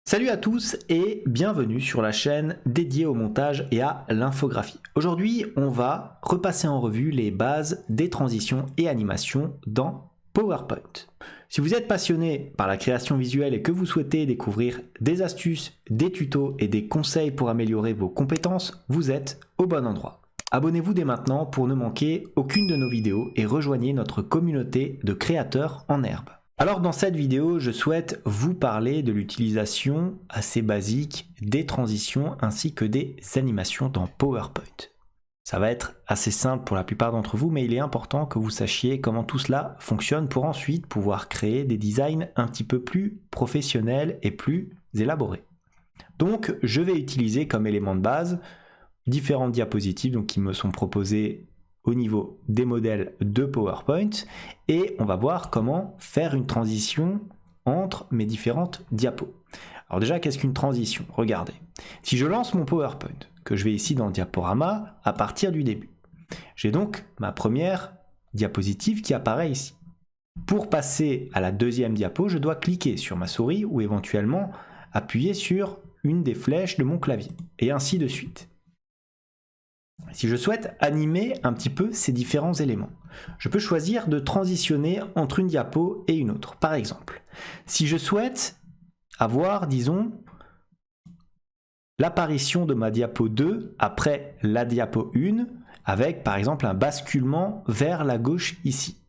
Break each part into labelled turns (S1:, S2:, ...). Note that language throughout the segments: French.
S1: Salut à tous et bienvenue sur la chaîne dédiée au montage et à l'infographie. Aujourd'hui, on va repasser en revue les bases des transitions et animations dans PowerPoint. Si vous êtes passionné par la création visuelle et que vous souhaitez découvrir des astuces, des tutos et des conseils pour améliorer vos compétences, vous êtes au bon endroit. Abonnez-vous dès maintenant pour ne manquer aucune de nos vidéos et rejoignez notre communauté de créateurs en herbe. Alors dans cette vidéo, je souhaite vous parler de l'utilisation assez basique des transitions ainsi que des animations dans PowerPoint. Ça va être assez simple pour la plupart d'entre vous, mais il est important que vous sachiez comment tout cela fonctionne pour ensuite pouvoir créer des designs un petit peu plus professionnels et plus élaborés. Donc je vais utiliser comme élément de base différentes diapositives qui me sont proposées au niveau des modèles de PowerPoint et on va voir comment faire une transition entre mes différentes diapos. Alors déjà, qu'est-ce qu'une transition? Regardez, si je lance mon PowerPoint, que je vais ici dans le diaporama à partir du début, j'ai donc ma première diapositive qui apparaît ici. Pour passer à la deuxième diapo, je dois cliquer sur ma souris ou éventuellement appuyer sur une des flèches de mon clavier et ainsi de suite. Si je souhaite animer un petit peu ces différents éléments, je peux choisir de transitionner entre une diapo et une autre. Par exemple, si je souhaite avoir, disons, l'apparition de ma diapo 2 après la diapo 1, avec par exemple un basculement vers la gauche ici.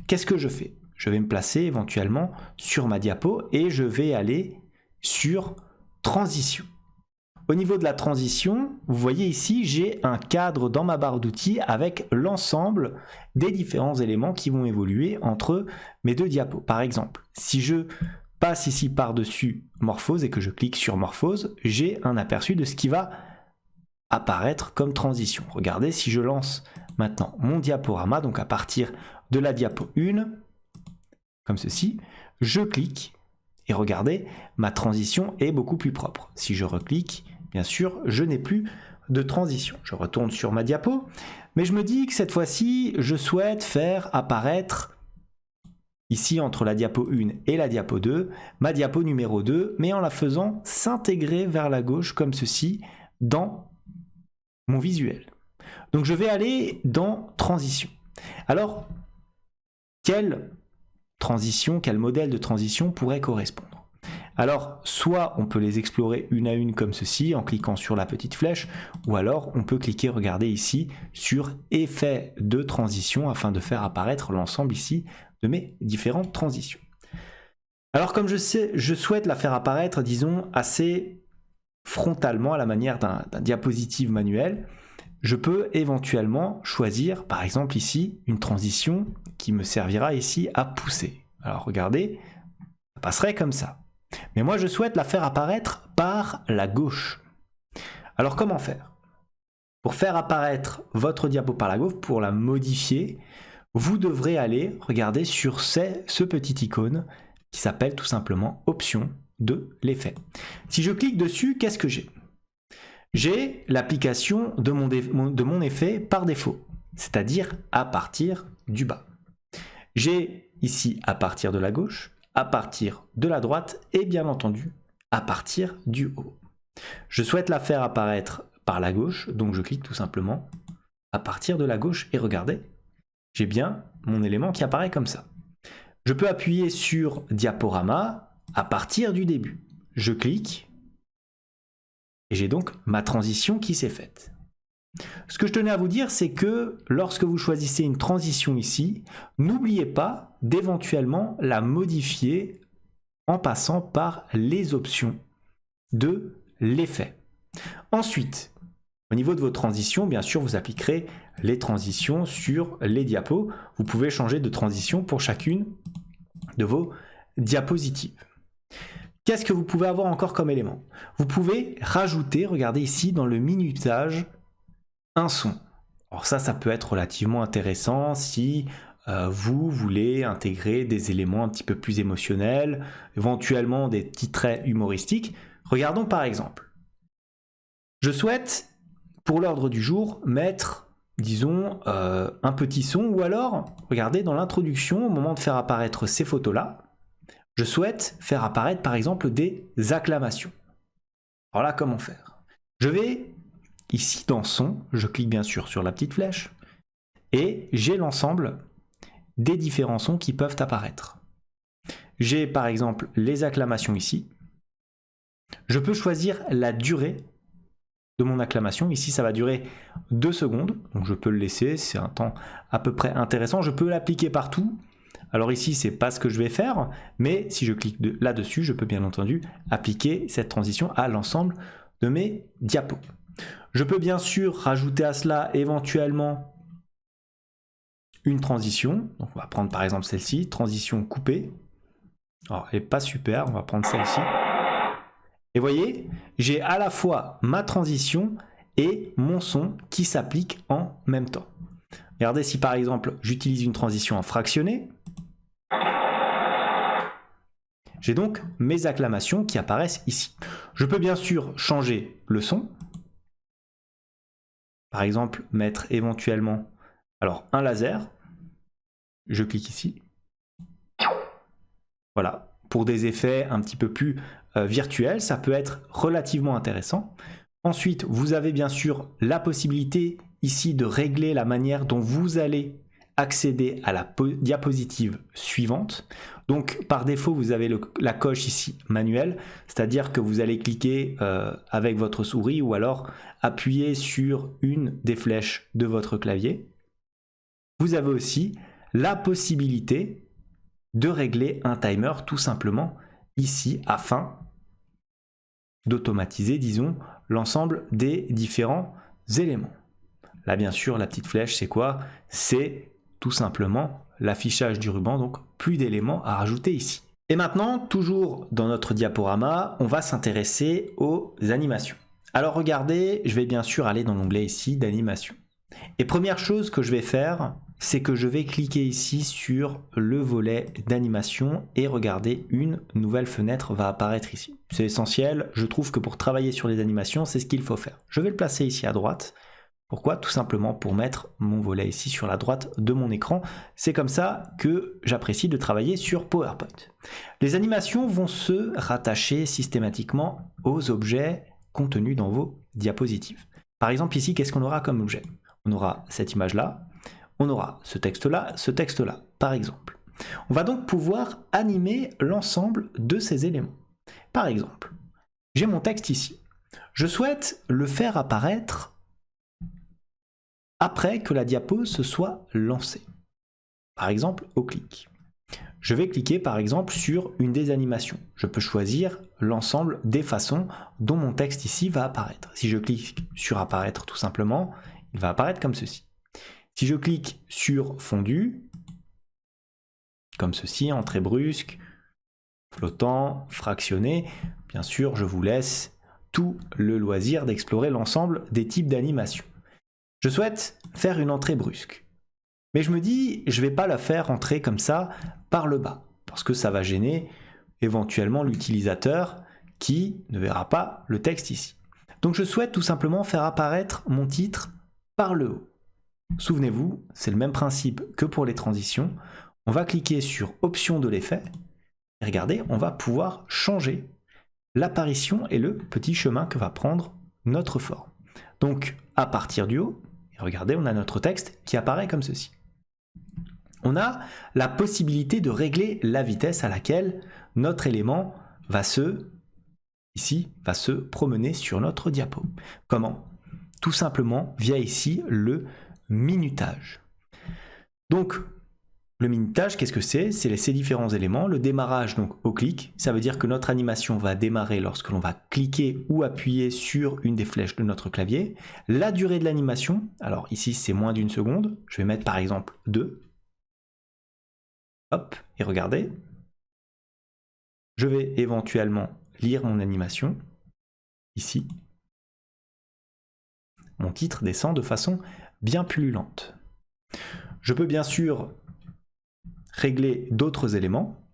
S1: Qu'est-ce que je fais? Je vais me placer éventuellement sur ma diapo et je vais aller sur transition. Au niveau de la transition, vous voyez ici, j'ai un cadre dans ma barre d'outils avec l'ensemble des différents éléments qui vont évoluer entre mes deux diapos. Par exemple, si je passe ici par-dessus Morphose et que je clique sur Morphose, j'ai un aperçu de ce qui va apparaître comme transition. Regardez, si je lance maintenant mon diaporama, donc à partir de la diapo 1, comme ceci, je clique et regardez, ma transition est beaucoup plus propre. Si je reclique, bien sûr, je n'ai plus de transition. Je retourne sur ma diapo, mais je me dis que cette fois-ci, je souhaite faire apparaître, ici entre la diapo 1 et la diapo 2, ma diapo numéro 2, mais en la faisant s'intégrer vers la gauche comme ceci dans mon visuel. Donc je vais aller dans transition. Alors, quelle transition, quel modèle de transition pourrait correspondre? Alors, soit on peut les explorer une à une comme ceci, en cliquant sur la petite flèche, ou alors on peut cliquer, regardez ici, sur effet de transition, afin de faire apparaître l'ensemble ici de mes différentes transitions. Alors comme je souhaite la faire apparaître, disons, assez frontalement, à la manière d'un diapositive manuel, je peux éventuellement choisir, par exemple ici, une transition qui me servira ici à pousser. Alors regardez, ça passerait comme ça. Mais moi, je souhaite la faire apparaître par la gauche. Alors, comment faire? Pour faire apparaître votre diapo par la gauche, pour la modifier, vous devrez aller regarder sur ce petit icône qui s'appelle tout simplement Options de l'effet. Si je clique dessus, qu'est-ce que j'ai? J'ai l'application de mon effet par défaut, c'est-à-dire à partir du bas. J'ai ici à partir de la gauche, à partir de la droite et bien entendu à partir du haut. Je souhaite la faire apparaître par la gauche, donc je clique tout simplement à partir de la gauche et regardez, j'ai bien mon élément qui apparaît comme ça. Je peux appuyer sur diaporama à partir du début. Je clique et j'ai donc ma transition qui s'est faite. Ce que je tenais à vous dire, c'est que lorsque vous choisissez une transition ici, n'oubliez pas d'éventuellement la modifier en passant par les options de l'effet. Ensuite, au niveau de vos transitions, bien sûr, vous appliquerez les transitions sur les diapos. Vous pouvez changer de transition pour chacune de vos diapositives. Qu'est-ce que vous pouvez avoir encore comme élément? Vous pouvez rajouter, regardez ici, dans le minutage, un son. Alors ça peut être relativement intéressant si vous voulez intégrer des éléments un petit peu plus émotionnels, éventuellement des petits traits humoristiques. Regardons par exemple. Je souhaite, pour l'ordre du jour, mettre, disons, un petit son, ou alors, regardez dans l'introduction, au moment de faire apparaître ces photos-là, Je souhaite faire apparaître par exemple des acclamations. Alors là, comment faire? Je vais ici dans son, je clique bien sûr sur la petite flèche et j'ai l'ensemble des différents sons qui peuvent apparaître. J'ai par exemple les acclamations ici. Je peux choisir la durée de mon acclamation. Ici, ça va durer 2 secondes, donc je peux le laisser, c'est un temps à peu près intéressant. Je peux l'appliquer partout. Alors ici, c'est pas ce que je vais faire, mais si je clique là-dessus, je peux bien entendu appliquer cette transition à l'ensemble de mes diapos. Je peux bien sûr rajouter à cela éventuellement une transition. Donc on va prendre par exemple celle-ci, transition coupée. Alors elle n'est pas super, on va prendre celle-ci. Et vous voyez, j'ai à la fois ma transition et mon son qui s'appliquent en même temps. Regardez si par exemple j'utilise une transition en fractionné. J'ai donc mes acclamations qui apparaissent ici. Je peux bien sûr changer le son. Par exemple, mettre éventuellement un laser. Je clique ici. Voilà, pour des effets un petit peu plus virtuels, ça peut être relativement intéressant. Ensuite, vous avez bien sûr la possibilité ici de régler la manière dont vous allez accéder à la diapositive suivante. Donc par défaut, vous avez la coche ici manuelle, c'est-à-dire que vous allez cliquer avec votre souris ou alors appuyer sur une des flèches de votre clavier. Vous avez aussi la possibilité de régler un timer tout simplement ici afin d'automatiser, disons, l'ensemble des différents éléments. Là, bien sûr, la petite flèche, c'est quoi? C'est tout simplement l'affichage du ruban, donc plus d'éléments à rajouter ici. Et maintenant, toujours dans notre diaporama, on va s'intéresser aux animations. Alors regardez, je vais bien sûr aller dans l'onglet ici d'animation. Et première chose que je vais faire, c'est que je vais cliquer ici sur le volet d'animation et regardez, une nouvelle fenêtre va apparaître ici. C'est essentiel, je trouve que pour travailler sur les animations, c'est ce qu'il faut faire. Je vais le placer ici à droite. Pourquoi? Tout simplement pour mettre mon volet ici sur la droite de mon écran. C'est comme ça que j'apprécie de travailler sur PowerPoint. Les animations vont se rattacher systématiquement aux objets contenus dans vos diapositives. Par exemple ici, qu'est-ce qu'on aura comme objet? On aura cette image-là, on aura ce texte-là, par exemple. On va donc pouvoir animer l'ensemble de ces éléments. Par exemple, j'ai mon texte ici. Je souhaite le faire apparaître après que la diapo se soit lancée. Par exemple, au clic. Je vais cliquer par exemple sur une des animations. Je peux choisir l'ensemble des façons dont mon texte ici va apparaître. Si je clique sur apparaître tout simplement, il va apparaître comme ceci. Si je clique sur fondu, comme ceci, entrée brusque, flottant, fractionné, bien sûr, je vous laisse tout le loisir d'explorer l'ensemble des types d'animations. Je souhaite faire une entrée brusque. Mais je me dis, je ne vais pas la faire entrer comme ça par le bas, parce que ça va gêner éventuellement l'utilisateur qui ne verra pas le texte ici. Donc je souhaite tout simplement faire apparaître mon titre par le haut. Souvenez-vous, c'est le même principe que pour les transitions. On va cliquer sur Options de l'effet, et regardez, on va pouvoir changer l'apparition et le petit chemin que va prendre notre forme. Donc à partir du haut, et regardez, on a notre texte qui apparaît comme ceci. On a la possibilité de régler la vitesse à laquelle notre élément va se promener sur notre diapo. Comment? Tout simplement via ici le minutage. Donc le minutage, qu'est-ce que c'est? C'est ces différents éléments. Le démarrage donc au clic, ça veut dire que notre animation va démarrer lorsque l'on va cliquer ou appuyer sur une des flèches de notre clavier. La durée de l'animation, alors ici c'est moins d'1 seconde, je vais mettre par exemple 2. Hop, et regardez. Je vais éventuellement lire mon animation, ici. Mon titre descend de façon bien plus lente. Je peux bien sûr régler d'autres éléments.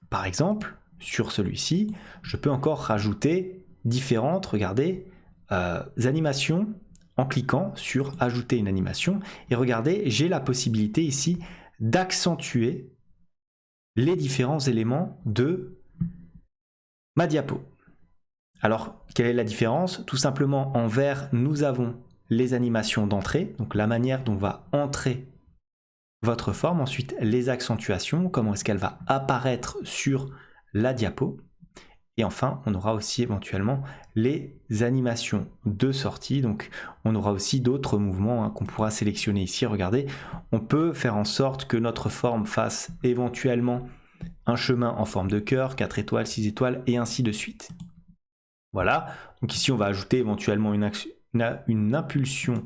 S1: Par exemple, sur celui-ci, je peux encore rajouter différentes, regardez, animations en cliquant sur ajouter une animation. Et regardez, j'ai la possibilité ici d'accentuer les différents éléments de ma diapo. Alors, quelle est la différence? Tout simplement, en vert, nous avons les animations d'entrée, donc la manière dont va entrer votre forme. Ensuite, les accentuations, comment est-ce qu'elle va apparaître sur la diapo. Et enfin, on aura aussi éventuellement les animations de sortie. Donc, on aura aussi d'autres mouvements qu'on pourra sélectionner ici. Regardez, on peut faire en sorte que notre forme fasse éventuellement un chemin en forme de cœur, 4 étoiles, 6 étoiles, et ainsi de suite. Voilà, donc ici on va ajouter éventuellement une impulsion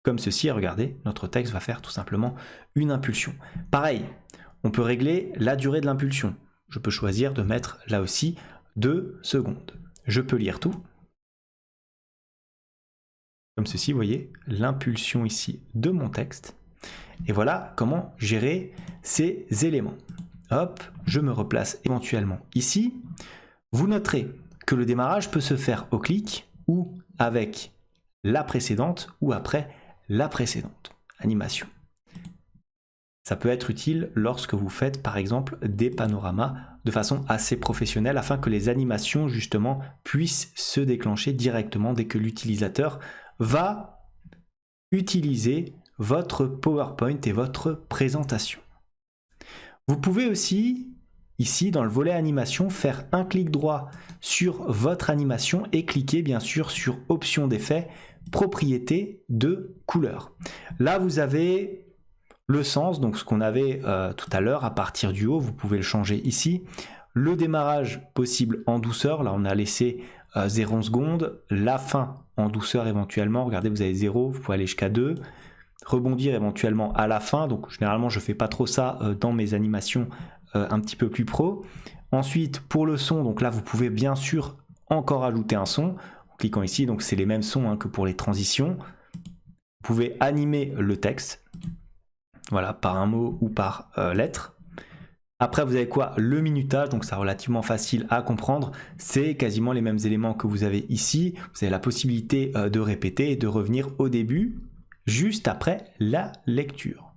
S1: comme ceci, et regardez, notre texte va faire tout simplement une impulsion. Pareil, on peut régler la durée de l'impulsion. Je peux choisir de mettre là aussi 2 secondes. Je peux lire tout. Comme ceci, vous voyez, l'impulsion ici de mon texte. Et voilà comment gérer ces éléments. Hop, je me replace éventuellement ici. Vous noterez que le démarrage peut se faire au clic ou avec la précédente ou après la précédente animation. Ça peut être utile lorsque vous faites par exemple des panoramas de façon assez professionnelle afin que les animations justement puissent se déclencher directement dès que l'utilisateur va utiliser votre PowerPoint et votre présentation. Vous pouvez aussi, ici dans le volet animation, faire un clic droit sur votre animation et cliquer bien sûr sur option d'effet, propriété de couleur. Là vous avez le sens, donc ce qu'on avait tout à l'heure à partir du haut, vous pouvez le changer ici. Le démarrage possible en douceur, là on a laissé 0 secondes, la fin en douceur éventuellement, regardez vous avez 0, vous pouvez aller jusqu'à 2, rebondir éventuellement à la fin, donc généralement je fais pas trop ça dans mes animations un petit peu plus pro. Ensuite pour le son, donc là vous pouvez bien sûr encore ajouter un son, en cliquant ici, donc c'est les mêmes sons que pour les transitions. Vous pouvez animer le texte, voilà, par un mot ou par lettre. Après vous avez quoi? Le minutage, donc c'est relativement facile à comprendre, c'est quasiment les mêmes éléments que vous avez ici. Vous avez la possibilité de répéter et de revenir au début, juste après la lecture.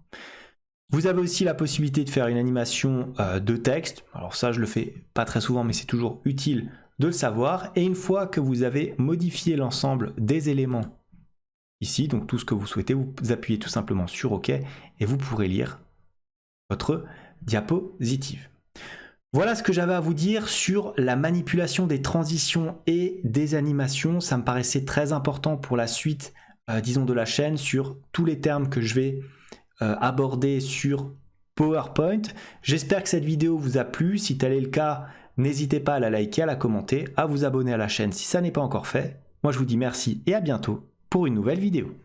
S1: Vous avez aussi la possibilité de faire une animation de texte. Alors ça, je le fais pas très souvent, mais c'est toujours utile de le savoir. Et une fois que vous avez modifié l'ensemble des éléments ici, donc tout ce que vous souhaitez, vous appuyez tout simplement sur OK et vous pourrez lire votre diapositive. Voilà ce que j'avais à vous dire sur la manipulation des transitions et des animations. Ça me paraissait très important pour la suite, disons, de la chaîne, sur tous les termes que je vais aborder sur PowerPoint. J'espère que cette vidéo vous a plu. Si tel est le cas, n'hésitez pas à la liker, à la commenter, à vous abonner à la chaîne si ça n'est pas encore fait. Moi je vous dis merci et à bientôt pour une nouvelle vidéo.